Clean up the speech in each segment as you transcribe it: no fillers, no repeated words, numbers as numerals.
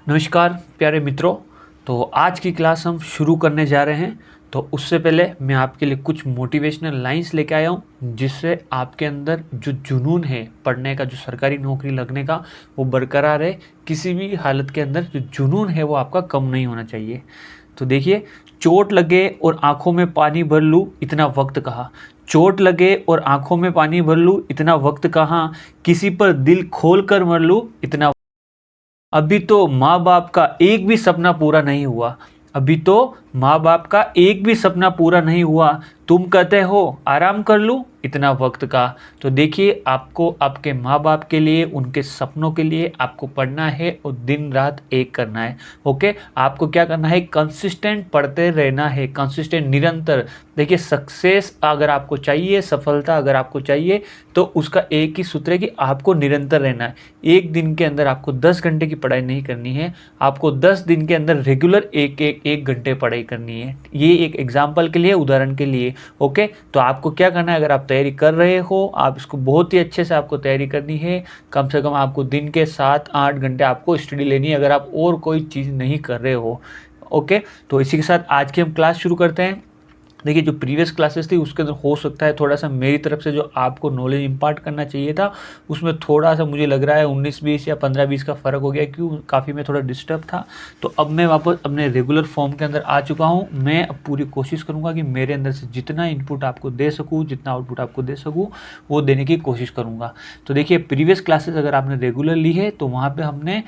नमस्कार प्यारे मित्रों। तो आज की क्लास हम शुरू करने जा रहे हैं। तो उससे पहले मैं आपके लिए कुछ मोटिवेशनल लाइंस लेके आया हूँ जिससे आपके अंदर जो जुनून है पढ़ने का, जो सरकारी नौकरी लगने का, वो बरकरार है। किसी भी हालत के अंदर जो जुनून है वो आपका कम नहीं होना चाहिए। तो देखिए, चोट लगे और आंखों में पानी भर लूँ इतना वक्त कहाँ। चोट लगे और आंखों में पानी भर लूँ इतना वक्त कहाँ। किसी पर दिल खोल कर मर लूँ इतना। अभी तो माँ बाप का एक भी सपना पूरा नहीं हुआ। अभी तो माँ बाप का एक भी सपना पूरा नहीं हुआ। तुम कहते हो आराम कर लूँ इतना वक्त का। तो देखिए, आपको आपके माँ बाप के लिए, उनके सपनों के लिए आपको पढ़ना है और दिन रात एक करना है। ओके, आपको क्या करना है, कंसिस्टेंट पढ़ते रहना है, कंसिस्टेंट, निरंतर। देखिए, सक्सेस अगर आपको चाहिए, सफलता अगर आपको चाहिए, तो उसका एक ही सूत्र है कि आपको निरंतर रहना है। एक दिन के अंदर आपको 10 घंटे की पढ़ाई नहीं करनी है, आपको 10 दिन के अंदर रेगुलर एक घंटे पढ़ाई करनी है। ये एक एग्जाम्पल के लिए, उदाहरण के लिए। ओके, तो आपको क्या करना है, अगर आप तैयारी कर रहे हो, आप इसको बहुत ही अच्छे से आपको तैयारी करनी है। कम से कम आपको दिन के 7-8 घंटे आपको स्टडी लेनी है, अगर आप और कोई चीज़ नहीं कर रहे हो। ओके, तो इसी के साथ आज की हम क्लास शुरू करते हैं। देखिए, जो प्रीवियस क्लासेस थी उसके अंदर हो सकता है थोड़ा सा मेरी तरफ से जो आपको नॉलेज इंपार्ट करना चाहिए था, उसमें थोड़ा सा मुझे लग रहा है 19-20 या 15-20 का फ़र्क हो गया, क्यों, काफ़ी मैं थोड़ा डिस्टर्ब था। तो अब मैं वापस अपने रेगुलर फॉर्म के अंदर आ चुका हूँ। मैं अब पूरी कोशिश करूँगा कि मेरे अंदर से जितना इनपुट आपको दे सकूँ, जितना आउटपुट आपको दे सकूँ, वो देने की कोशिश करूँगा। तो देखिए, प्रीवियस क्लासेस अगर आपने रेगुलर ली है तो वहाँ पर हमने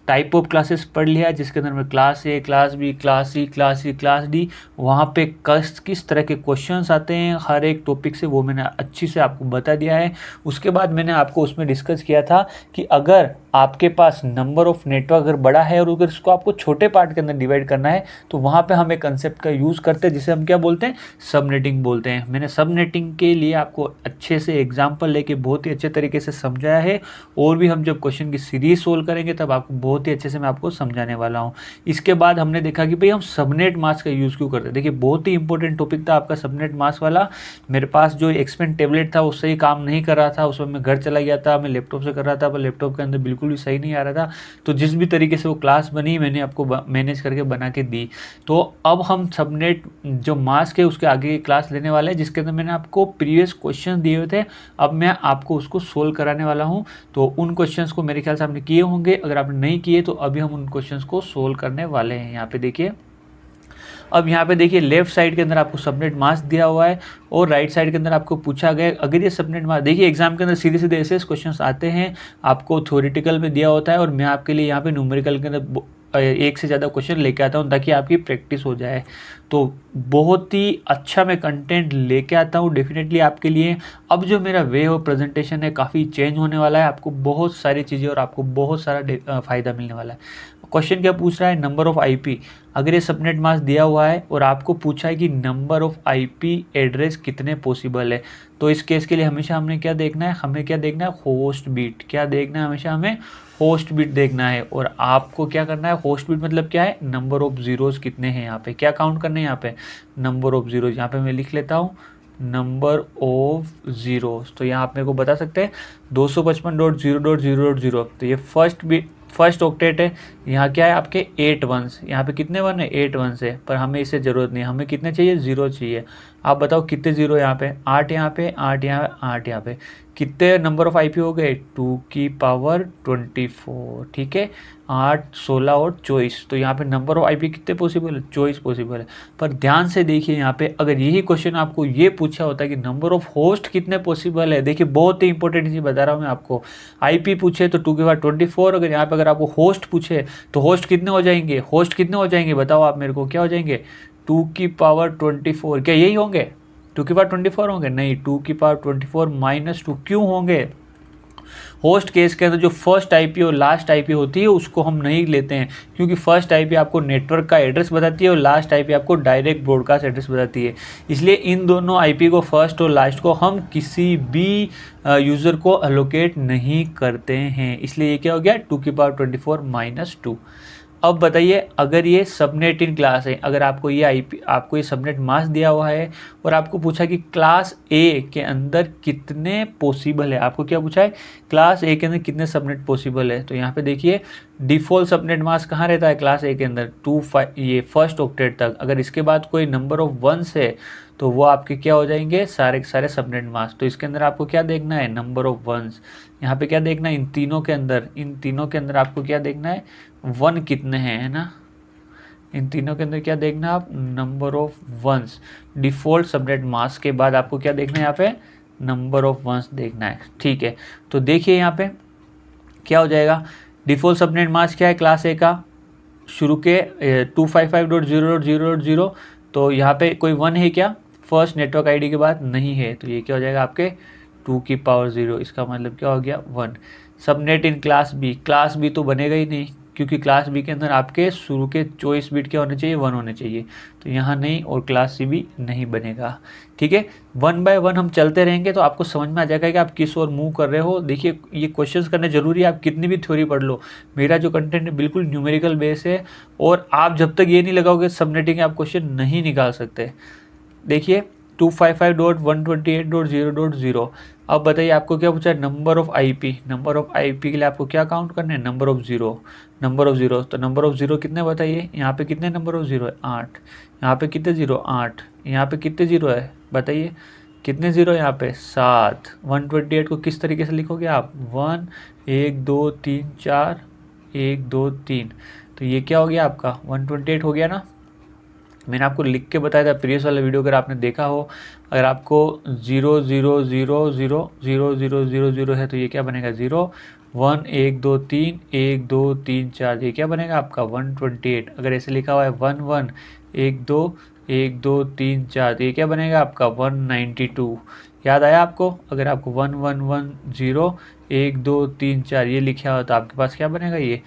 टाइप ऑफ क्लासेस पढ़ लिया, जिसके अंदर में class A, class B, class C, class C, class D, वहाँ पे किस तरह के क्वेश्चंस आते हैं हर एक टॉपिक से, वो मैंने अच्छी से आपको बता दिया है। उसके बाद मैंने आपको उसमें डिस्कस किया था कि अगर आपके पास नंबर ऑफ नेटवर्क अगर बड़ा है और अगर इसको आपको छोटे पार्ट के अंदर डिवाइड करना है, तो वहाँ पे हम एक कंसेप्ट का यूज़ करते हैं जिसे हम क्या बोलते हैं, सबनेटिंग बोलते हैं। मैंने सबनेटिंग के लिए आपको अच्छे से एग्जाम्पल लेके बहुत ही अच्छे तरीके से समझाया है, और भी हम जब क्वेश्चन की सीरीज सोल्व करेंगे तब आपको बहुत ही अच्छे से मैं आपको समझाने वाला हूँ। इसके बाद हमने देखा कि भाई हम सबनेट मास्क का यूज़ क्यों करते हैं। देखिए, बहुत ही इंपॉर्टेंट टॉपिक था आपका सबनेट मास्क वाला। मेरे पास जो एक्सपेंड टेबलेट था उससे ही काम नहीं कर रहा था, उसमें मैं घर चला गया था, मैं लैपटॉप से कर रहा था, पर लैपटॉप के अंदर बिल्कुल भी सही नहीं आ रहा था। तो जिस भी तरीके से वो क्लास बनी, मैंने आपको मैनेज करके बना के दी। तो अब हम सबनेट जो मास्क है उसके आगे की क्लास लेने वाले हैं, जिसके अंदर मैंने आपको प्रीवियस क्वेश्चन दिए हुए थे, अब मैं आपको उसको सोल्व कराने वाला हूँ। तो उन क्वेश्चंस को मेरे ख्याल से आपने किए होंगे, अगर आपने नहीं किए तो अभी हम उन क्वेश्चंस को सोल्व करने वाले हैं। यहाँ पे देखिए, अब यहाँ पे देखिए, लेफ्ट साइड के अंदर आपको सबनेट मास्क दिया हुआ है और राइट साइड के अंदर आपको पूछा गया अगर ये सबनेट मास्क, देखिए एग्जाम के अंदर सीधे सीधे ऐसे क्वेश्चंस आते हैं, आपको थ्योरेटिकल में दिया होता है और मैं आपके लिए यहाँ पे न्यूमेरिकल के अंदर एक से ज़्यादा क्वेश्चन लेके आता हूँ ताकि आपकी प्रैक्टिस हो जाए। तो बहुत ही अच्छा मैं कंटेंट लेके आता हूँ डेफिनेटली आपके लिए। अब जो मेरा वे ऑफ प्रेजेंटेशन है काफ़ी चेंज होने वाला है, आपको बहुत सारी चीज़ें और आपको बहुत सारा फ़ायदा मिलने वाला है। क्वेश्चन क्या पूछ रहा है, नंबर ऑफ़ आईपी। अगर ये सबनेट मास्क दिया हुआ है और आपको पूछा है कि नंबर ऑफ़ आईपी एड्रेस कितने पॉसिबल है, तो इस केस के लिए हमेशा हमने क्या देखना है, हमें क्या देखना है, होस्ट बीट। क्या देखना है, हमेशा हमें होस्ट बीट देखना है। और आपको क्या करना है, होस्ट बीट मतलब क्या है, नंबर ऑफ़ ज़ीरोज़ कितने हैं, यहाँ पे क्या काउंट करने हैं, यहाँ पे नंबर ऑफ़ ज़ीरोज़। यहाँ पे मैं लिख लेता हूँ नंबर ऑफ ज़ीरोज़। तो यहाँ आप मेरे को बता सकते हैं 255.0.0.0। तो ये फर्स्ट ऑक्टेट है। यहाँ क्या है, आपके 8 वंस, यहाँ पे कितने वन है, 8 वंस है, पर हमें इससे ज़रूरत नहीं, हमें कितने चाहिए, 0 चाहिए। आप बताओ कितने ज़ीरो यहाँ पे, 8 यहाँ पे, 8 यहाँ पे, 8 यहाँ पे। कितने नंबर ऑफ़ आईपी हो गए, 2 की पावर 24। ठीक है, 8, 16 और 24। तो यहाँ पे नंबर ऑफ़ आईपी कितने पॉसिबल है, 24 पॉसिबल है। पर ध्यान से देखिए, यहाँ पे अगर यही क्वेश्चन आपको ये पूछा होता है कि नंबर ऑफ़ होस्ट कितने पॉसिबल है, देखिए बहुत ही इंपॉर्टेंट चीज़ बता रहा हूँ मैं आपको। आईपी पूछे तो 2 की पावर 24, अगर यहाँ पे अगर आपको होस्ट पूछे तो होस्ट कितने हो जाएंगे, होस्ट कितने हो जाएंगे, बताओ आप मेरे को, क्या हो जाएंगे, 2 की पावर 24। क्या यही होंगे, 2 की पावर 24 होंगे, नहीं, 2 की पावर 24 माइनस 2 क्यों होंगे। होस्ट केस के अंदर जो फर्स्ट आईपी और लास्ट आईपी होती है उसको हम नहीं लेते हैं, क्योंकि फर्स्ट आईपी आपको नेटवर्क का एड्रेस बताती है और लास्ट आईपी आपको डायरेक्ट ब्रॉडकास्ट एड्रेस बताती है। इसलिए इन दोनों आईपी को, फर्स्ट और लास्ट को, हम किसी भी यूज़र को अलोकेट नहीं करते हैं। इसलिए ये क्या हो गया, 2 की पावर 24 माइनस 2। अब बताइए, अगर ये सबनेट इन क्लास है, अगर आपको ये आईपी, आपको ये सबनेट मास्क दिया हुआ है और आपको पूछा कि क्लास ए के अंदर कितने पॉसिबल है, आपको क्या पूछा है, क्लास ए के अंदर कितने सबनेट पॉसिबल है, तो यहाँ पे देखिए डिफ़ॉल्ट सबनेट मास्क कहाँ रहता है क्लास ए के अंदर, 25 ये फर्स्ट ऑक्टेट तक। अगर इसके बाद कोई नंबर ऑफ वंस है तो वो आपके क्या हो जाएंगे, सारे के सारे सबनेट मास्क। तो इसके अंदर आपको क्या देखना है, नंबर ऑफ वंस। यहाँ पे क्या देखना है, इन तीनों के अंदर आपको क्या देखना है, वन कितने हैं, है ना। इन तीनों के अंदर क्या देखना है आप, number of ones. Default subnet mask के बाद आपको क्या देखना है, यहाँ पे नंबर ऑफ वंस देखना है। ठीक है, तो देखिए यहाँ पे क्या हो जाएगा, डिफ़ॉल्ट सबनेट मास्क क्या है क्लास ए का, शुरू के 255.0.0.0, तो यहाँ पे कोई वन है क्या, फर्स्ट नेटवर्क आईडी के बाद नहीं है, तो ये क्या हो जाएगा आपके 2⁻0, इसका मतलब क्या हो गया 1। सबनेट इन क्लास बी तो बनेगा ही नहीं, क्योंकि क्लास बी के अंदर आपके शुरू के 24 बिट क्या होने चाहिए, 1 होने चाहिए, तो यहाँ नहीं, और क्लास सी भी नहीं बनेगा। ठीक है, 1 बाय 1 हम चलते रहेंगे तो आपको समझ में आ जाएगा कि आप किस ओर मूव कर रहे हो। देखिए ये क्वेश्चंस करने जरूरी है, आप कितनी भी थ्योरी पढ़ लो, मेरा जो कंटेंट है बिल्कुल न्यूमेरिकल बेस है, और आप जब तक ये नहीं लगाओगे सबनेटिंग आप क्वेश्चन नहीं निकाल सकते। देखिए 255.128.0.0, अब बताइए आपको क्या पूछा है, नंबर ऑफ आईपी के लिए आपको क्या काउंट करना है, नंबर ऑफ जीरो। तो नंबर ऑफ जीरो कितने बताइए, यहाँ पे कितने नंबर ऑफ जीरो है, 8, यहाँ पे कितने जीरो, 8, यहाँ पे कितने जीरो है बताइए, कितने जीरो यहाँ पे, 7। 128 को किस तरीके से लिखोगे आप, 1 1 2 3 4 1 2 3, तो ये क्या हो गया आपका 128 हो गया ना। मैंने आपको लिख के बताया था प्रीवियस वाला वीडियो, अगर आपने देखा हो। अगर आपको 0 0 0 0 0 0 0 है तो ये क्या बनेगा 0 1 1 2 3 1 2 3 4, ये क्या बनेगा आपका 128। अगर ऐसे लिखा हुआ है 1 1 1 2 1 2 3 4, तो ये क्या बनेगा आपका 192। याद आया आपको, अगर आपको 1 1 1 0 1 2 3 4 ये लिखा हो तो आपके पास क्या बनेगा, ये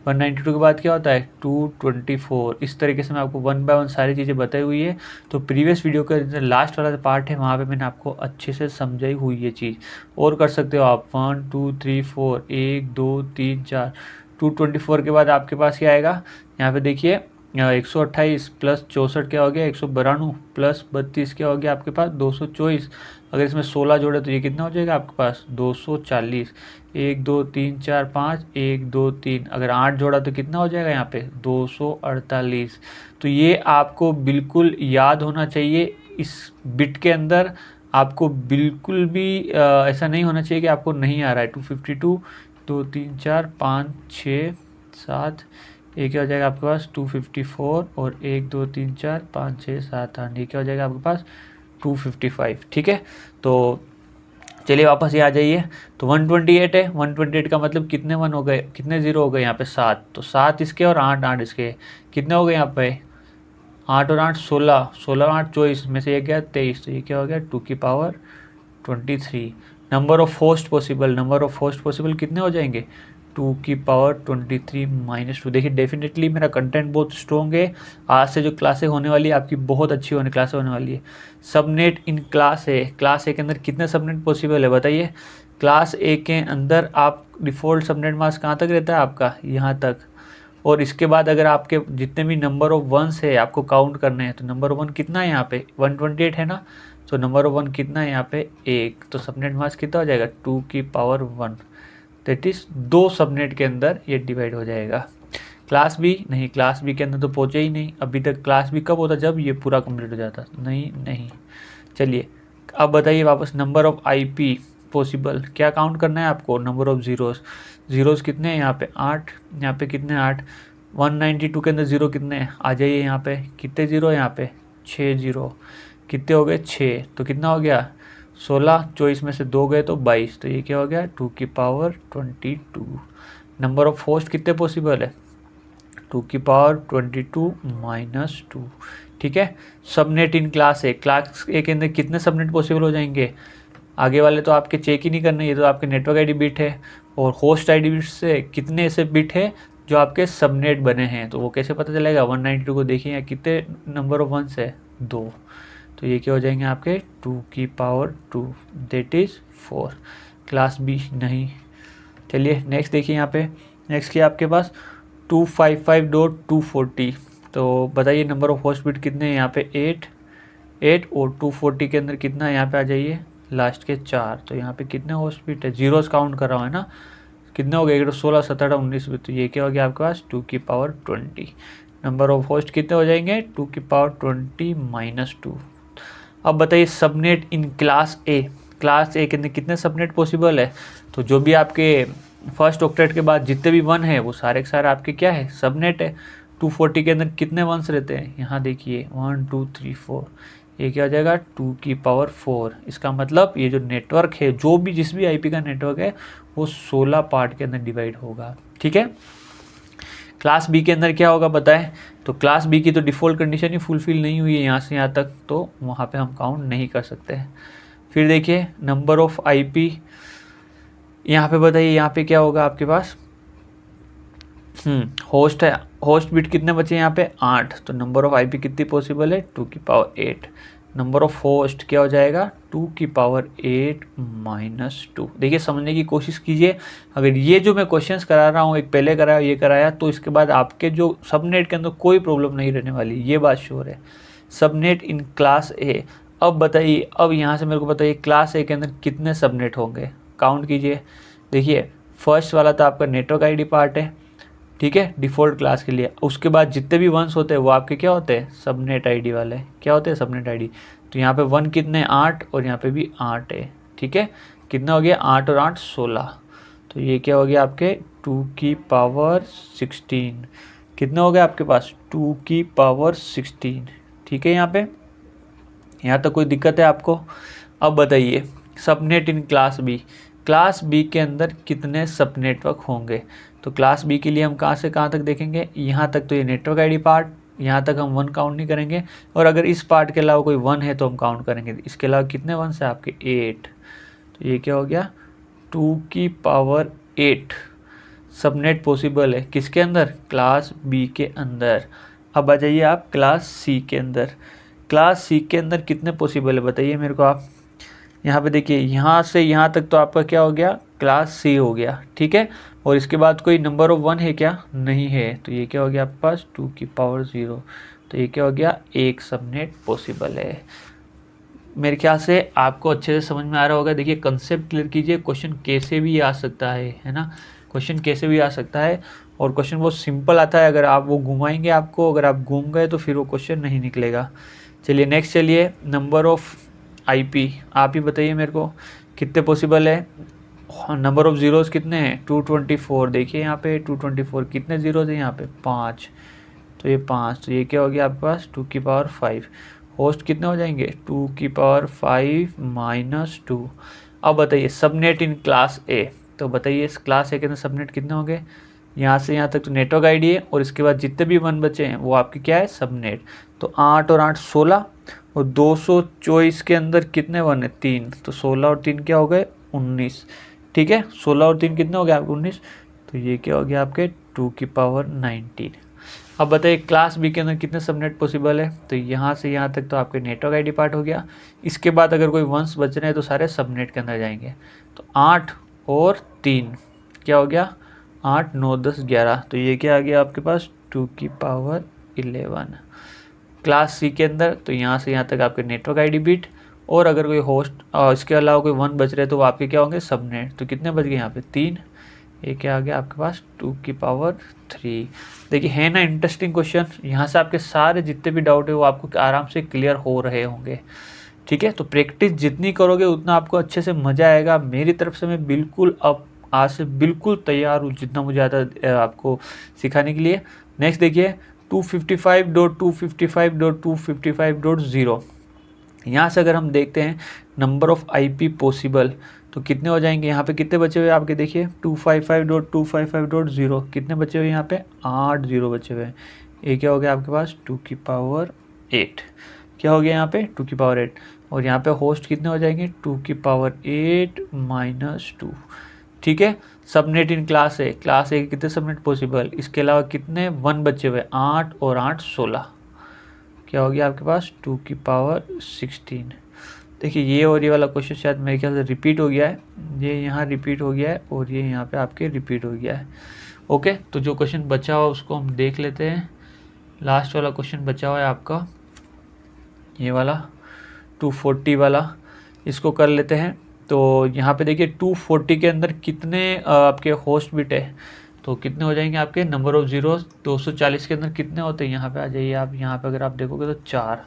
192 के बाद क्या होता है 224। इस तरीके से मैं आपको 1 बाय 1 सारी चीज़ें बताई हुई है। तो प्रीवियस वीडियो का जो लास्ट वाला पार्ट है वहाँ पे मैंने आपको अच्छे से समझाई हुई ये चीज़, और कर सकते हो आप 1 2 3 4 1 2 3 4। 224 के बाद आपके पास क्या आएगा, यहाँ पे देखिए 128 प्लस 64 क्या हो गया 192 प्लस 32 क्या हो गया आपके पास 224। अगर इसमें 16 जोड़े तो ये कितना हो जाएगा आपके पास 240। 1 2 3 4 5 1 2 3, अगर 8 जोड़ा तो कितना हो जाएगा यहाँ पे 248। तो ये आपको बिल्कुल याद होना चाहिए, इस बिट के अंदर आपको बिल्कुल भी ऐसा नहीं होना चाहिए कि आपको नहीं आ रहा है। 252 2 3 4 5 6 7, ये क्या हो जाएगा आपके पास 254, और 1 2 3 4 5 6 7 8, ये क्या हो जाएगा आपके पास 255। ठीक है, तो चलिए वापस ये आ जाइए। तो 128 है, 128 का मतलब कितने वन हो गए, कितने जीरो हो गए यहाँ पे 7, तो 7 इसके और 8 8 इसके, कितने हो गए यहाँ पे 8 और 8 16, 16 और 8 24, में से ये गया 23, तो ये क्या हो गया 2⁻23। नंबर ऑफ होस्ट पॉसिबल कितने हो जाएंगे 2⁻23 - 2। देखिए डेफिनेटली मेरा कंटेंट बहुत स्ट्रॉन्ग है, आज से जो क्लासें होने वाली है आपकी बहुत अच्छी क्लासें होने वाली है। सबनेट इन क्लास ए के अंदर कितने सबनेट पॉसिबल है बताइए। क्लास ए के अंदर आप डिफ़ॉल्ट सबनेट मास्क कहाँ तक रहता है आपका, यहाँ तक, और इसके बाद अगर आपके जितने भी नंबर ऑफ वंस है आपको काउंट करने हैं, तो नंबर ऑफ वन कितना है यहाँ पे 128 है ना, तो नंबर ऑफ वन कितना है यहाँ पे 1, तो सबनेट मास्क कितना हो जाएगा 2⁻1, दैट इज़ 2 सबनेट के अंदर ये डिवाइड हो जाएगा। क्लास बी नहीं, क्लास बी के अंदर तो पहुँचे ही नहीं अभी तक। क्लास बी कब होता, जब ये पूरा कंप्लीट हो जाता, नहीं। चलिए अब बताइए वापस, नंबर ऑफ आईपी पॉसिबल क्या काउंट करना है आपको, नंबर ऑफ ज़ीरोज़ कितने हैं यहाँ पे 8, यहाँ पे कितने 8, 192 के अंदर ज़ीरो कितने हैं, आ जाइए यहाँ पे कितने ज़ीरो है यहाँ पे 6 ज़ीरो, कितने हो गए 6, तो कितना हो गया 16, 24 में से 2 गए तो 22, तो ये क्या हो गया 2⁻22। नंबर ऑफ होस्ट कितने पॉसिबल है 2⁻22 - 2। ठीक है, सबनेट इन क्लास ए के अंदर कितने सबनेट पॉसिबल हो जाएंगे, आगे वाले तो आपके चेक ही नहीं करने, ये तो आपके नेटवर्क आईडी बिट है, और होस्ट आईडी बिट से कितने ऐसे बिट है जो आपके सबनेट बने हैं, तो वो कैसे पता चलेगा 192 को देखिए कितने नंबर ऑफ वंस है 2, तो ये क्या हो जाएंगे आपके 2⁻2 दैट इज़ 4। क्लास बी नहीं। चलिए नेक्स्ट देखिए यहाँ पे, नेक्स्ट क्या आपके पास 255.240। तो बताइए नंबर ऑफ होस्ट बिट कितने हैं यहाँ पे 8 और 240 के अंदर कितना है, यहाँ पे आ जाइए लास्ट के 4। तो यहाँ पे कितने होस्ट बिट है, जीरोस काउंट कर रहा हूँ है ना, कितने हो गए 16 17 19 बिट। तो ये क्या हो गया आपके पास 2 की पावर 20। नंबर ऑफ होस्ट कितने हो जाएंगे 2 की पावर 20 माइनस 2। अब बताइए सबनेट इन क्लास ए के अंदर कितने सबनेट पॉसिबल है। तो जो भी आपके फर्स्ट ऑक्टेट के बाद जितने भी वन है वो सारे के सारे आपके क्या है सबनेट है। 240 के अंदर कितने वंस रहते हैं, यहाँ देखिए 1 2 3 4, ये क्या हो जाएगा 2 की पावर 4। इसका मतलब ये जो नेटवर्क है, जो भी जिस भी आईपी का नेटवर्क है वो 16 पार्ट के अंदर डिवाइड होगा। ठीक है, क्लास बी के अंदर क्या होगा बताएं। तो क्लास बी की तो डिफ़ॉल्ट कंडीशन ही फुलफिल नहीं हुई है यहाँ से यहाँ तक, तो वहाँ पे हम काउंट नहीं कर सकते हैं। फिर देखिए नंबर ऑफ आईपी, यहाँ पे बताइए यहाँ पे क्या होगा आपके पास होस्ट है, होस्ट बिट कितने बचे यहाँ पे 8। तो नंबर ऑफ आईपी कितनी पॉसिबल है 2 की पावर 8। नंबर ऑफ होस्ट क्या हो जाएगा 2 की पावर 8 माइनस 2। देखिए समझने की कोशिश कीजिए, अगर ये जो मैं क्वेश्चंस करा रहा हूँ, एक पहले कराया ये कराया, तो इसके बाद आपके जो सबनेट के अंदर कोई प्रॉब्लम नहीं रहने वाली, ये बात श्योर है। सबनेट इन क्लास ए, अब बताइए, अब यहाँ से मेरे को बताइए क्लास ए के अंदर कितने सबनेट होंगे, काउंट कीजिए। देखिए फर्स्ट वाला तो आपका नेटवर्क आईडी पार्ट है, ठीक है, डिफ़ॉल्ट क्लास के लिए। उसके बाद जितने भी वंस होते हैं वो आपके क्या होते हैं सबनेट आईडी वाले, क्या होते हैं सबनेट आईडी। तो यहाँ पे वन कितने 8 और यहाँ पे भी 8 है। ठीक है, कितना हो गया 8 और 8 16। तो ये क्या हो गया आपके 2 की पावर 16। कितना हो गया आपके पास 2 की पावर 16। ठीक है, यहाँ तक कोई दिक्कत है आपको। अब बताइए सबनेट इन क्लास बी के अंदर कितने सब नेटवर्क होंगे। तो क्लास बी के लिए हम कहाँ से कहाँ तक देखेंगे, यहाँ तक तो ये नेटवर्क आईडी पार्ट, यहाँ तक हम वन काउंट नहीं करेंगे, और अगर इस पार्ट के अलावा कोई वन है तो हम काउंट करेंगे। इसके अलावा कितने वंस है आपके 8। तो ये क्या हो गया 2 की पावर 8 सबनेट पॉसिबल है किसके अंदर, क्लास बी के अंदर। अब आ जाइए आप क्लास सी के अंदर। क्लास सी के अंदर कितने पॉसिबल है बताइए मेरे को आप। यहाँ पे देखिए यहाँ से यहाँ तक तो आपका क्या हो गया क्लास सी हो गया। ठीक है, और इसके बाद कोई नंबर ऑफ वन है क्या, नहीं है। तो ये क्या हो गया आपके पास 2 की पावर 0। तो ये क्या हो गया एक सबनेट पॉसिबल है। मेरे ख्याल से आपको अच्छे से समझ में आ रहा होगा। देखिए कंसेप्ट क्लियर कीजिए, क्वेश्चन कैसे भी आ सकता है ना, क्वेश्चन कैसे भी आ सकता है, और क्वेश्चन बहुत सिंपल आता है। अगर आप वो घुमाएंगे आपको, अगर आप घूम गए तो फिर वो क्वेश्चन नहीं निकलेगा। चलिए नेक्स्ट, चलिए नंबर ऑफ आईपी आप ही बताइए मेरे को कितने पॉसिबल है। नंबर ऑफ ज़ीरोज़ कितने हैं 224। देखिए यहाँ पे 224 कितने ज़ीरोज़ हैं यहाँ पे 5। तो ये 5, तो ये क्या हो गया आपके पास 2 की पावर 5। होस्ट कितने हो जाएंगे 2 की पावर 5 माइनस 2। अब बताइए सबनेट इन क्लास ए। तो बताइए इस क्लास ए के अंदर सबनेट कितने होंगे, यहाँ से यहाँ तक तो नेटवर्क आईडी है, और इसके बाद जितने भी वन बचे हैं वो आपके क्या है सबनेट। तो 8 और 8 16, और 224 के अंदर कितने वन है 3। तो 16 और 3 क्या हो गए 19। ठीक है, 16 और 3 कितने हो गए आपके 19। तो ये क्या हो गया आपके 2 की पावर 19। अब बताइए क्लास बी के अंदर कितने सबनेट पॉसिबल है। तो यहाँ से यहाँ तक तो आपके नेटवर्क आईडी पार्ट हो गया। इसके बाद अगर कोई वंस बच रहे हैं तो सारे सबनेट के अंदर जाएंगे। तो 8 और 3 क्या हो गया 8 9 10 11। तो ये क्या आ गया आपके पास 2 की पावर 11 क्लास सी के अंदर। तो यहाँ से यहाँ तक आपके नेटवर्क आईडी बिट, और अगर कोई होस्ट इसके अलावा कोई वन बच रहे तो वो आपके क्या होंगे सबनेट। तो कितने बच गए यहाँ पे 3। ये क्या आ गया आपके पास 2 की पावर 3। देखिए है ना इंटरेस्टिंग क्वेश्चन। यहाँ से आपके सारे जितने भी डाउट है वो आपको आराम से क्लियर हो रहे होंगे। ठीक है, तो प्रैक्टिस जितनी करोगे उतना आपको अच्छे से मज़ा आएगा। मेरी तरफ से मैं बिल्कुल अब आज से बिल्कुल तैयार हूँ जितना मुझे आता है आपको सिखाने के लिए। नेक्स्ट देखिए 255.255.255.0। यहाँ से अगर हम देखते हैं नंबर ऑफ आईपी पॉसिबल तो कितने हो जाएंगे। यहाँ पे कितने बचे हुए आपके देखिए 255.255.0 कितने बचे हुए यहाँ पे 8 0 बचे हुए हैं। ये क्या हो गया आपके पास 2 की पावर 8। क्या हो गया यहाँ पे 2 की पावर 8, और यहाँ पे होस्ट कितने हो जाएंगे 2 की पावर 8 माइनस 2। ठीक है, सबनेट इन क्लास ए कितने सबनेट पॉसिबल। इसके अलावा कितने वन बचे हुए 8 और 8 16। क्या हो गया आपके पास 2 की पावर 16। देखिए ये और ये वाला क्वेश्चन शायद मेरे ख्याल से रिपीट हो गया है, ये यहाँ रिपीट हो गया है और ये यहाँ पे आपके रिपीट हो गया है। ओके, तो जो क्वेश्चन बचा हुआ उसको हम देख लेते हैं। लास्ट वाला क्वेश्चन बचा हुआ है आपका ये वाला 240 वाला, इसको कर लेते हैं। तो यहाँ पे देखिए 240 के अंदर कितने आपके होस्ट बिट है, तो कितने हो जाएंगे आपके नंबर ऑफ जीरो। 240 के अंदर कितने होते हैं, यहाँ पे आ जाइए आप, यहाँ पे अगर आप देखोगे तो 4,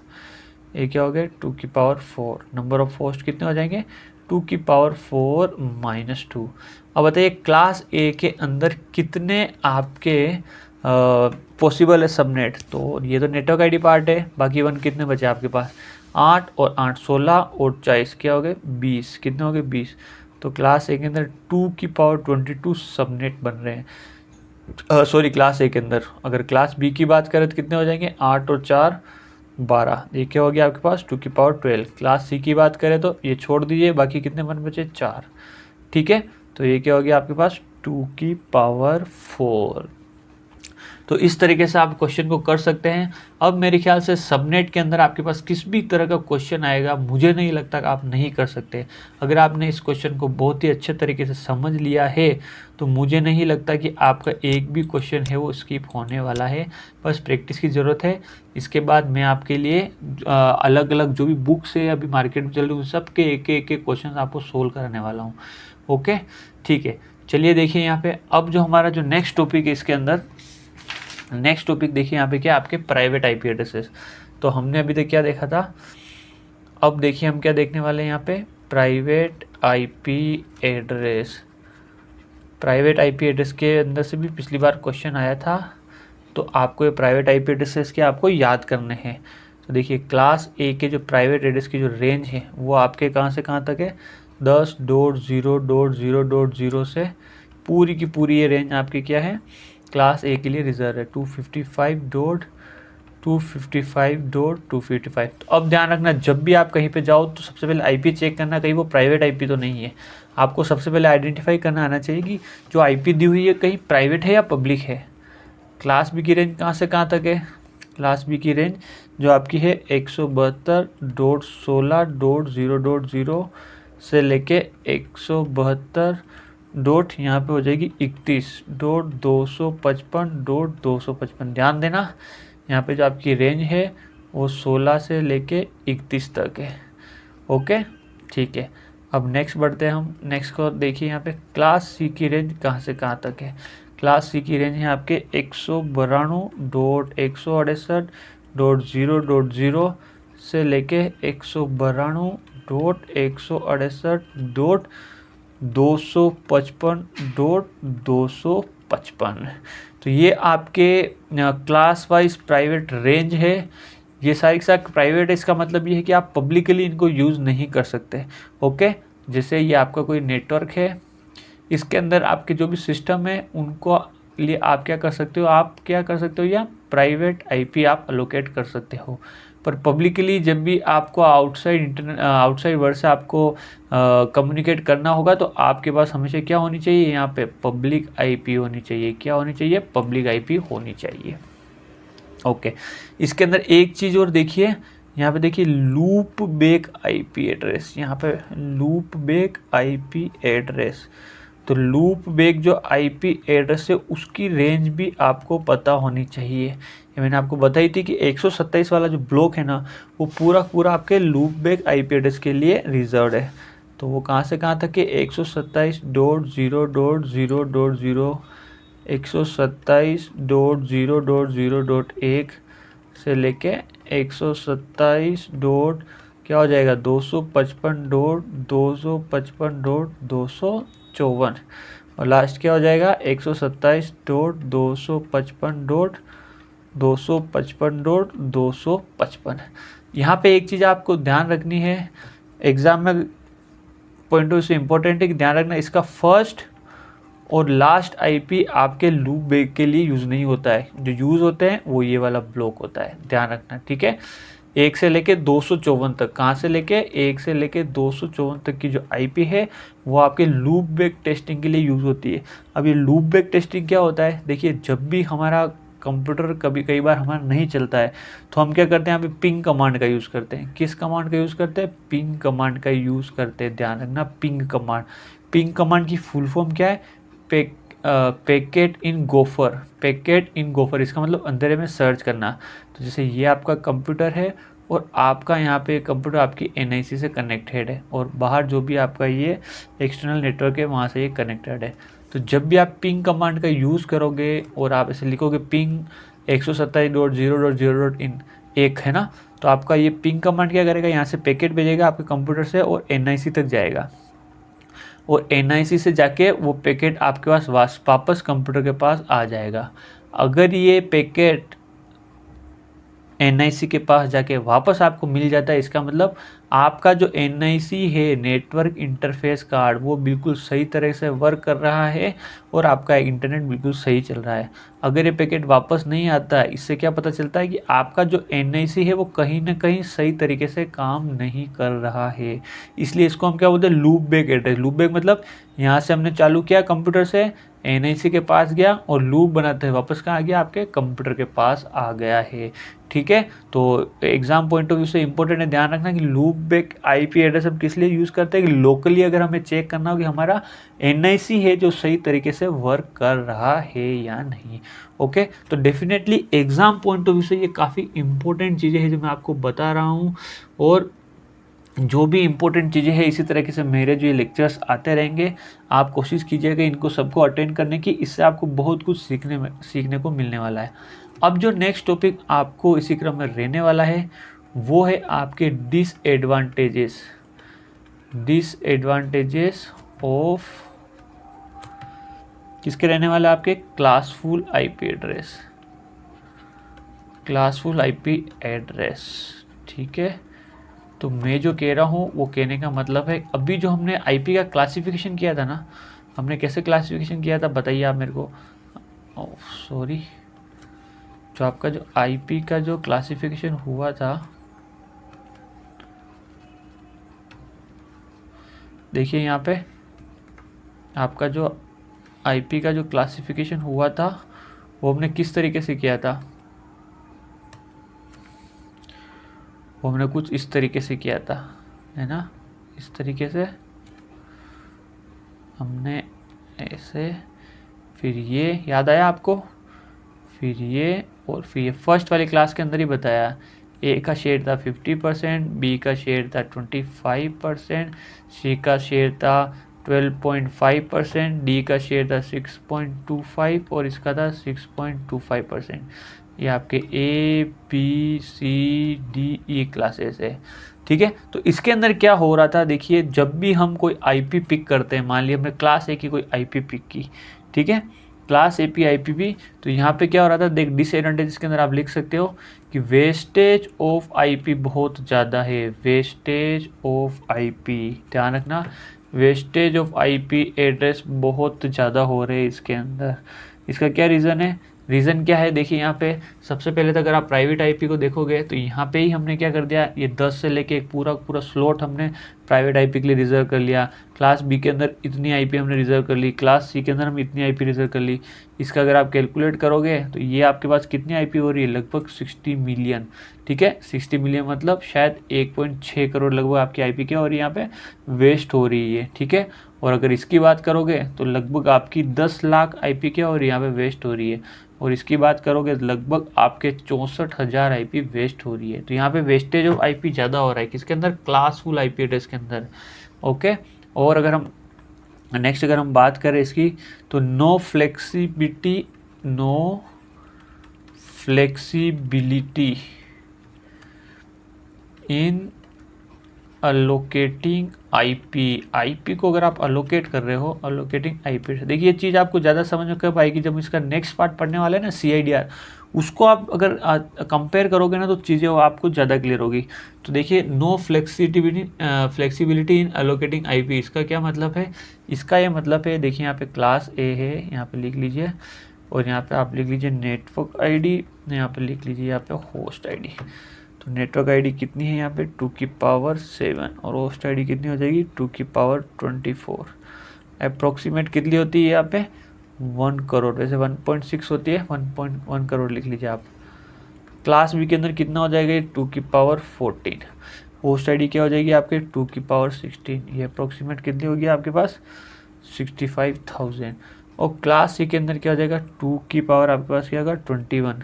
ये क्या हो गया 2 की पावर 4। नंबर ऑफ होस्ट कितने हो जाएंगे 2 की पावर 4 - 2। अब बताइए क्लास ए के अंदर कितने आपके पॉसिबल है सबनेट। तो ये तो नेटवर्क आईडी पार्ट है, बाकी वन कितने बचे आपके पास 8 और 8 16 और 40 क्या हो गए 20। कितने हो गए 20। तो क्लास ए के अंदर 2 की पावर 22 सबनेट बन रहे हैं। सॉरी, क्लास ए के अंदर। अगर क्लास बी की बात करें तो कितने हो जाएंगे 8 और 4 12। ये क्या हो गया आपके पास 2 की पावर 12। क्लास सी की बात करें तो ये छोड़ दीजिए, बाकी कितने बन बचे 4। ठीक है, तो ये क्या हो गया आपके पास 2 की पावर 4। तो इस तरीके से आप क्वेश्चन को कर सकते हैं। अब मेरे ख्याल से सबनेट के अंदर आपके पास किस भी तरह का क्वेश्चन आएगा, मुझे नहीं लगता कि आप नहीं कर सकते। अगर आपने इस क्वेश्चन को बहुत ही अच्छे तरीके से समझ लिया है तो मुझे नहीं लगता कि आपका एक भी क्वेश्चन है वो स्किप होने वाला है। बस प्रैक्टिस की ज़रूरत है। इसके बाद मैं आपके लिए अलग अलग जो भी बुक्स है अभी मार्केट में चल रही हूँ सबके एक एक क्वेश्चन आपको सोल्व कराने वाला हूँ। ओके, ठीक है। चलिए देखिए यहाँ पे अब जो हमारा जो नेक्स्ट टॉपिक है इसके अंदर, नेक्स्ट टॉपिक देखिए यहाँ पे क्या आपके प्राइवेट आईपी एड्रेसेस। तो हमने अभी तक क्या देखा था, अब देखिए हम क्या देखने वाले हैं यहाँ पे private IP address. Private IP address के अंदर से भी पिछली बार क्वेश्चन आया था, तो आपको ये प्राइवेट आईपी एड्रेसेस के आपको याद करने हैं। तो देखिए क्लास ए के जो प्राइवेट एड्रेस की जो रेंज है वो आपके कहाँ से कहाँ तक है 10.0.0.0 से पूरी की पूरी ये रेंज आपकी क्या है क्लास ए के लिए रिजर्व है 255.255.255। तो अब ध्यान रखना जब भी आप कहीं पे जाओ तो सबसे पहले आईपी चेक करना कहीं वो प्राइवेट आईपी तो नहीं है। आपको सबसे पहले आइडेंटिफाई करना आना चाहिए कि जो आईपी दी हुई है कहीं प्राइवेट है या पब्लिक है। क्लास बी की रेंज कहाँ से कहाँ तक है, क्लास बी की रेंज जो आपकी है 172.16.0.0 से लेके 172 डॉट यहाँ पे हो जाएगी 31.255.255। ध्यान देना यहाँ पे जो आपकी रेंज है वो 16 से लेके 31 तक है। ओके, ठीक है। अब नेक्स्ट बढ़ते हैं हम, नेक्स्ट को देखिए यहाँ पे क्लास सी की रेंज कहाँ से कहाँ तक है। क्लास सी की रेंज है आपके 192.168.0.0 से लेके 192.168.255.255। तो ये आपके क्लास वाइज प्राइवेट रेंज है। ये सारी साथ प्राइवेट है, इसका मतलब ये है कि आप पब्लिकली इनको यूज़ नहीं कर सकते। ओके, जैसे ये आपका कोई नेटवर्क है, इसके अंदर आपके जो भी सिस्टम है उनको लिए आप क्या कर सकते हो, आप क्या कर सकते हो या प्राइवेट आईपी आप अलोकेट कर सकते हो। पर पब्लिकली जब भी आपको आउटसाइड वर्ड से आपको कम्युनिकेट करना होगा तो आपके पास हमेशा क्या होनी चाहिए, यहाँ पे पब्लिक आईपी होनी चाहिए। क्या होनी चाहिए, पब्लिक आईपी होनी चाहिए। ओके, इसके अंदर एक चीज़ और देखिए, यहाँ पे देखिए लूप बैक आईपी एड्रेस, यहाँ पे लूप बैक आईपी एड्रेस। तो लूप बैक जो आईपी एड्रेस है उसकी रेंज भी आपको पता होनी चाहिए। ये मैंने आपको बताई थी कि 127 वाला जो ब्लॉक है ना वो पूरा पूरा आपके लूप बैक आईपी एड्रेस के लिए रिजर्व है। तो वो कहाँ से कहाँ तक है 127.0.0.0 127.0.0.1 से लेके 127 डॉट क्या हो जाएगा 255.255.254 और लास्ट क्या हो जाएगा 127.255.255. यहाँ पे एक चीज़ आपको ध्यान रखनी है, एग्ज़ाम में पॉइंट ऑफ से इम्पोर्टेंट है कि ध्यान रखना इसका फर्स्ट और लास्ट आईपी आपके लूप बैक के लिए यूज़ नहीं होता है। जो यूज़ होते हैं वो ये वाला ब्लॉक होता है, ध्यान रखना, ठीक है। 1 से लेके 254 तक, कहाँ से लेके 1 से लेके 254 तक की जो आईपी है वो आपके लूप बैक टेस्टिंग के लिए यूज़ होती है। अब ये लूप बैक टेस्टिंग क्या होता है, देखिए जब भी हमारा कंप्यूटर कई बार हमारा नहीं चलता है तो हम क्या करते हैं, यहाँ पे पिंग कमांड का यूज़ करते हैं। किस कमांड का यूज़ करते हैं, पिंग कमांड का यूज़ करते हैं। ध्यान रखना पिंग कमांड। पिंग कमांड की फुल फॉर्म क्या है, पैकेट इन गोफर, पैकेट इन गोफर इसका मतलब अंधेरे में सर्च करना। तो जैसे ये आपका कंप्यूटर है और आपका यहाँ पे कंप्यूटर आपकी NIC से कनेक्टेड है और बाहर जो भी आपका ये एक्सटर्नल नेटवर्क है वहाँ से ये कनेक्टेड है। तो जब भी आप पिंग कमांड का यूज़ करोगे और आप ऐसे लिखोगे पिंग 127.0.0.in एक है ना, तो आपका ये पिंग कमांड क्या करेगा, यहाँ से पैकेट भेजेगा आपके कंप्यूटर से और NIC तक जाएगा और NIC से जाके वो पैकेट आपके पास वापस कंप्यूटर के पास आ जाएगा। अगर ये पैकेट NIC के पास जाके वापस आपको मिल जाता है, इसका मतलब आपका जो NIC है नेटवर्क इंटरफेस कार्ड वो बिल्कुल सही तरह से वर्क कर रहा है और आपका इंटरनेट बिल्कुल सही चल रहा है। अगर ये पैकेट वापस नहीं आता है, इससे क्या पता चलता है कि आपका जो NIC है वो कहीं ना कहीं सही तरीके से काम नहीं कर रहा है। इसलिए इसको हम क्या बोलते हैं, loop back address. Loop back मतलब यहाँ से हमने चालू किया कंप्यूटर से, NIC के पास गया और लूप बनाते हैं वापस कहाँ आ गया, आपके कंप्यूटर के पास आ गया है। ठीक है, तो एग्जाम पॉइंट ऑफ व्यू से इंपॉर्टेंट है ध्यान रखना कि लूप बैक IP एड्रेस हम किस लिए यूज़ करते हैं कि लोकली अगर हमें चेक करना हो कि हमारा NIC है जो सही तरीके से वर्क कर रहा है या नहीं। ओके, तो definitely exam point of view से ये काफ़ी इंपॉर्टेंट चीज़ें हैं जो मैं आपको बता रहा हूँ। और जो भी इम्पोर्टेंट चीज़ें हैं इसी तरीके से मेरे जो ये लेक्चर्स आते रहेंगे, आप कोशिश कीजिएगा इनको सबको अटेंड करने की, इससे आपको बहुत कुछ सीखने को मिलने वाला है। अब जो नेक्स्ट टॉपिक आपको इसी क्रम में रहने वाला है वो है आपके डिसएडवांटेजेस ऑफ किसके रहने वाला है, आपके क्लासफुल IP एड्रेस। ठीक है, तो मैं जो कह रहा हूँ वो कहने का मतलब है अभी जो हमने IP का क्लासिफिकेशन किया था ना, हमने कैसे क्लासिफिकेशन किया था बताइए आप मेरे को। सॉरी, जो आपका जो IP का जो क्लासिफिकेशन हुआ था, देखिए यहाँ पे आपका जो IP का जो क्लासिफिकेशन हुआ था वो हमने किस तरीके से किया था, वो हमने कुछ इस तरीके से किया था, है ना, इस तरीके से हमने ऐसे, फिर ये याद आया आपको, फिर ये और फिर ये फर्स्ट वाली क्लास के अंदर ही बताया। A का शेयर था 50%, B का शेयर था 25%, C का शेयर था 12.5%, D का शेयर था 6.25 और इसका था 6.25%। ये आपके A B C D E classes है। ठीक है, तो इसके अंदर क्या हो रहा था, देखिए जब भी हम कोई IP पिक करते हैं, मान लिया हमने क्लास A की कोई IP पिक की, ठीक है, क्लास AP IP भी, तो यहाँ पे क्या हो रहा था, देख डिसएडवांटेज के अंदर आप लिख सकते हो कि वेस्टेज ऑफ IP बहुत ज़्यादा है, वेस्टेज ऑफ IP, ध्यान रखना, वेस्टेज ऑफ IP एड्रेस बहुत ज़्यादा हो रहे हैं इसके अंदर। इसका क्या रीज़न है, रीज़न क्या है, देखिए यहाँ पे सबसे पहले तो अगर आप प्राइवेट IP को देखोगे तो यहाँ पे ही हमने क्या कर दिया, ये 10 से लेके एक पूरा स्लॉट हमने प्राइवेट IP के लिए रिजर्व कर लिया। क्लास B के अंदर इतनी IP हमने रिजर्व कर ली, क्लास C के अंदर हम इतनी IP रिजर्व कर ली। इसका अगर आप कैलकुलेट करोगे तो ये आपके पास कितनी IP हो रही है, लगभग 60 मिलियन। ठीक है, 60 मिलियन मतलब शायद 1.6 करोड़ लगभग आपकी IP क्या हो रही है यहाँ पे वेस्ट हो रही है। ठीक है, और अगर इसकी बात करोगे तो लगभग आपकी 10 लाख IP क्या हो रही है यहाँ पे वेस्ट हो रही है, और इसकी बात करोगे तो लगभग आपके 64,000 IP वेस्ट हो रही है। तो यहाँ पे वेस्टेज ऑफ IP ज़्यादा हो रहा है किसके अंदर, क्लासफुल IP एड्रेस के अंदर। ओके, और अगर हम नेक्स्ट अगर हम बात करें इसकी, तो no flexibility in allocating IP को अगर आप अलोकेट कर रहे हो, अलोकेटिंग IP, देखिए ये चीज़ आपको ज़्यादा समझ में कब आएगी, जब इसका नेक्स्ट पार्ट पढ़ने वाले हैं ना CIDR, उसको आप अगर कंपेयर करोगे ना तो चीज़ें आपको ज़्यादा क्लियर होगी। तो देखिए no flexibility in allocating IP, इसका क्या मतलब है, इसका ये मतलब है, देखिए यहाँ पे क्लास A है, यहाँ पे लिख लीजिए, और यहाँ पे आप लिख लीजिए नेटवर्क ID, यहाँ पे लिख लीजिए यहाँ पे होस्ट ID। तो नेटवर्क ID कितनी है यहाँ पे 2 की पावर 7 और होस्ट ID कितनी हो जाएगी 2 की पावर 24। अप्रोक्सीमेट कितनी होती है यहाँ पे 1 करोड़, वैसे 1.6 होती है, 1.1 करोड़ लिख लीजिए आप। क्लास B के अंदर कितना हो जाएगा 2 की पावर 14। होस्ट ID क्या हो जाएगी आपके 2 की पावर 16। ये अप्रोक्सीमेट कितनी होगी आपके पास 65,000। और क्लास सी के अंदर क्या हो जाएगा 2 की पावर आपके पास क्या होगा 21,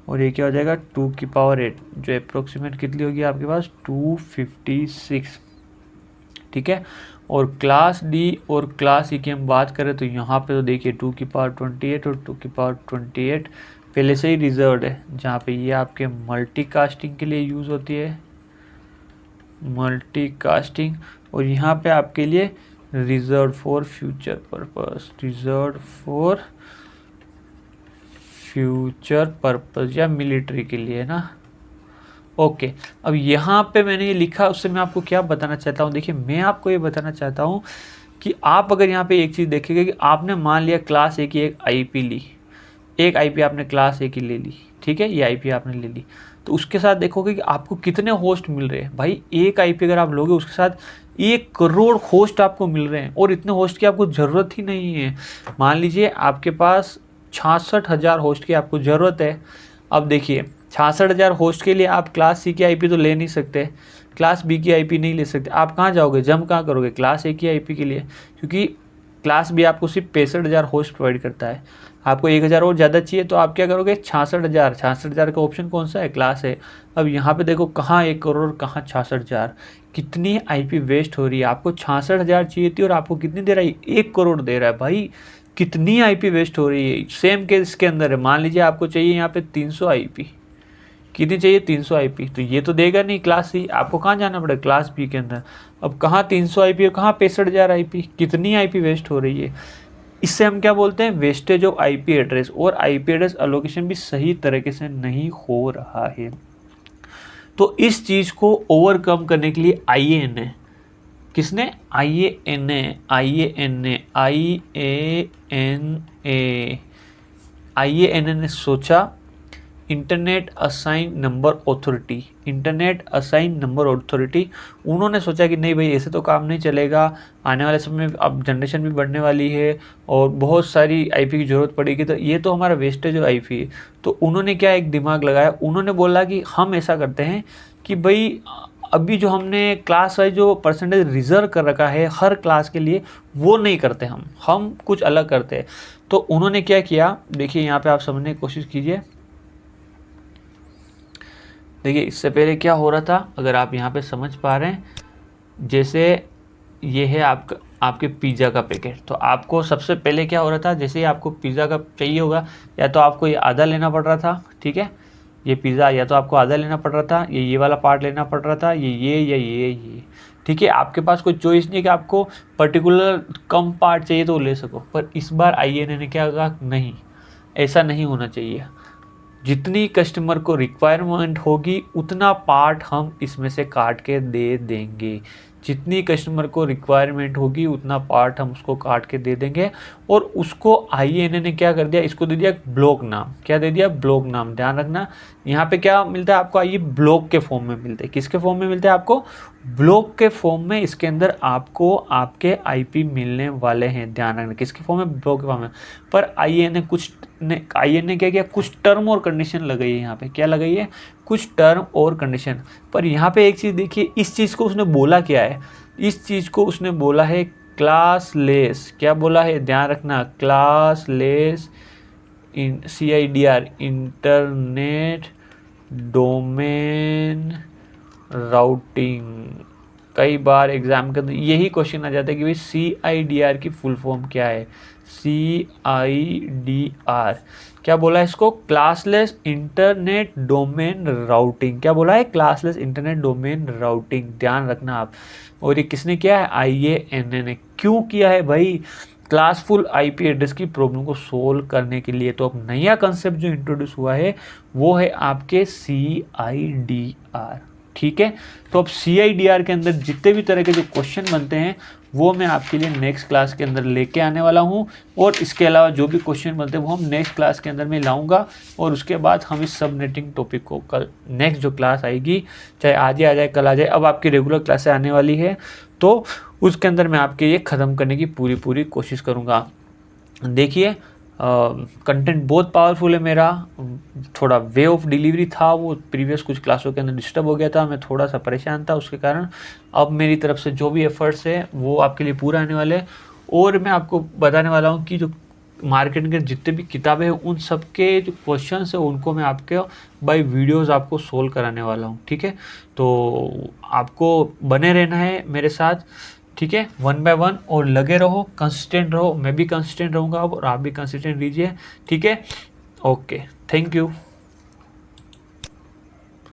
और ये क्या हो जाएगा 2 की पावर 8, जो अप्रोक्सीमेट कितनी होगी आपके पास 256, ठीक है। और क्लास डी और क्लास ई की हम बात करें तो यहाँ पे तो देखिए 2 की पावर 28 और 2 की पावर 28 पहले से ही रिजर्व्ड है, जहाँ पे ये आपके मल्टीकास्टिंग के लिए यूज़ होती है, मल्टीकास्टिंग। और यहाँ पे आपके लिए reserve for future purpose, reserve for future purpose या मिलिट्री के लिए है ना। ओके, अब यहाँ पे मैंने ये लिखा, उससे मैं आपको क्या बताना चाहता हूँ, देखिए मैं आपको ये बताना चाहता हूँ कि आप अगर यहाँ पे एक चीज़ देखेंगे कि आपने मान लिया क्लास ए की एक आईपी ली, एक आईपी आपने क्लास ए की ले ली, ठीक है, ये आईपी आपने ले ली, तो उसके साथ देखोगे कि आपको कितने होस्ट मिल रहे हैं। भाई एक आईपी अगर आप लोगे उसके साथ 1 करोड़ होस्ट आपको मिल रहे हैं, और इतने होस्ट की आपको ज़रूरत ही नहीं है। मान लीजिए आपके पास 66,000 होस्ट की आपको ज़रूरत है। अब देखिए 66,000 होस्ट के लिए आप क्लास सी की आईपी तो ले नहीं सकते, क्लास बी की आईपी नहीं ले सकते, आप कहाँ जाओगे, जंप कहाँ करोगे, क्लास ए की आईपी के लिए, क्योंकि क्लास बी आपको सिर्फ 65,000 होस्ट प्रोवाइड करता है। आपको 1,000 और ज़्यादा चाहिए तो आप क्या करोगे 66,000 का ऑप्शन कौन सा है, क्लास है। अब यहाँ पे देखो कहाँ 1 करोड़ कहाँ 66,000, कितनी आईपी वेस्ट हो रही है। आपको 66,000 चाहिए थी और आपको कितनी दे रहा है, 1 करोड़ दे रहा है। भाई कितनी आईपी वेस्ट हो रही है। सेम केस के अंदर है, मान लीजिए आपको चाहिए यहाँ पे 300 आईपी, कितनी चाहिए 300 आईपी, तो ये तो देगा नहीं क्लास सी, आपको कहाँ जाना पड़ेगा क्लास बी के अंदर। अब कहाँ 300 आईपी और कहाँ 65,000 आईपी, कितनी आईपी वेस्ट हो रही है। इससे हम क्या बोलते हैं, वेस्टेज ऑफ आईपी एड्रेस, और आईपी एड्रेस एलोकेशन भी सही तरीके से नहीं हो रहा है। तो इस चीज़ को ओवरकम करने के लिए IANA, किसने, IANA ने सोचा, internet assign number authority, internet assign number authority, उन्होंने सोचा कि नहीं भाई ऐसे तो काम नहीं चलेगा, आने वाले समय में अब जनरेशन भी बढ़ने वाली है और बहुत सारी आईपी की ज़रूरत पड़ेगी, तो ये तो हमारा वेस्टेज ऑफ आईपी है। तो उन्होंने क्या एक दिमाग लगाया, उन्होंने बोला कि हम ऐसा करते हैं कि भाई अभी जो हमने क्लास वाइज जो परसेंटेज रिजर्व कर रखा है हर क्लास के लिए, वो नहीं करते हम कुछ अलग करते हैं। तो उन्होंने क्या किया, देखिए यहाँ पे आप समझने की कोशिश कीजिए। देखिए इससे पहले क्या हो रहा था, अगर आप यहाँ पे समझ पा रहे हैं, जैसे ये है आपके पिज़्ज़ा का पैकेट, तो आपको सबसे पहले क्या हो रहा था, जैसे ही आपको पिज़्ज़ा का चाहिए होगा, या तो आपको ये आधा लेना पड़ रहा था, ठीक है, ये पिज़्ज़ा या तो आपको आधा लेना पड़ रहा था, ये वाला पार्ट लेना पड़ रहा था, ये या ये, ठीक है। आपके पास कोई चॉइस नहीं कि आपको पर्टिकुलर कम पार्ट चाहिए तो वो ले सको। पर इस बार IANA ने क्या कहा, नहीं ऐसा नहीं होना चाहिए, जितनी कस्टमर को रिक्वायरमेंट होगी उतना पार्ट हम इसमें से काट के दे देंगे, जितनी कस्टमर को रिक्वायरमेंट होगी उतना पार्ट हम उसको काट के दे देंगे। और उसको IANA ने क्या कर दिया, इसको दे दिया ब्लॉक नाम, क्या दे दिया, ब्लॉक नाम। ध्यान रखना यहाँ पे क्या मिलता है आपको, ये ब्लॉक के फॉर्म में मिलते हैं, किसके फॉर्म में मिलते हैं आपको, ब्लॉक के फॉर्म में। इसके अंदर आपको आपके IP मिलने वाले हैं, ध्यान रखना किसके फॉर्म में, ब्लॉक के फॉर्म में। पर IANA क्या किया, कुछ टर्म और कंडीशन लगाई है यहाँ पे, क्या लगाई है, कुछ टर्म और कंडीशन। पर यहाँ पे एक चीज़ देखिए, इस चीज़ को उसने बोला क्या है, इस चीज़ को उसने बोला है क्लासलेस, क्या बोला है, ध्यान रखना, classless CIDR, internet domain routing. कई बार एग्जाम के अंदर यही क्वेश्चन आ जाता है कि भाई CIDR की फुल फॉर्म क्या है, CIDR क्या बोला है इसको, क्लासलेस इंटरनेट डोमेन राउटिंग, क्या बोला है, क्लासलेस इंटरनेट डोमेन राउटिंग, ध्यान रखना आप। और ये किसने किया है, IANA ने। क्यों किया है भाई, क्लासफुल IP एड्रेस की प्रॉब्लम को सोल्व करने के लिए। तो अब नया कंसेप्ट जो इंट्रोड्यूस हुआ है वो है आपके CIDR, ठीक है। तो अब CIDR के अंदर जितने भी तरह के जो क्वेश्चन बनते हैं वो मैं आपके लिए नेक्स्ट क्लास के अंदर लेके आने वाला हूँ, और इसके अलावा जो भी क्वेश्चन बनते हैं वो हम नेक्स्ट क्लास के अंदर में लाऊंगा। और उसके बाद हम इस सबनेटिंग टॉपिक को कल नेक्स्ट जो क्लास आएगी, चाहे आज ही आ जाए कल आ जाए, अब आपकी रेगुलर क्लासें आने वाली है, तो उसके अंदर मैं आपके ये ख़त्म करने की पूरी कोशिश करूँगा। देखिए कंटेंट बहुत पावरफुल है मेरा, थोड़ा वे ऑफ डिलीवरी था वो प्रीवियस कुछ क्लासों के अंदर डिस्टर्ब हो गया था, मैं थोड़ा सा परेशान था उसके कारण। अब मेरी तरफ से जो भी एफर्ट्स है वो आपके लिए पूरा आने वाले हैं। और मैं आपको बताने वाला हूँ कि जो मार्केटिंग के जितने भी किताबें हैं उन सब के जो क्वेश्चंस है उनको मैं आपके बाय वीडियोस आपको सोल्व कराने वाला हूँ, ठीक है। तो आपको बने रहना है मेरे साथ, ठीक है, वन बाय वन, और लगे रहो, कंसिस्टेंट रहो, मैं भी कंसिस्टेंट रहूँगा और आप भी कंसिस्टेंट रहिए, ठीक है। Okay, thank you.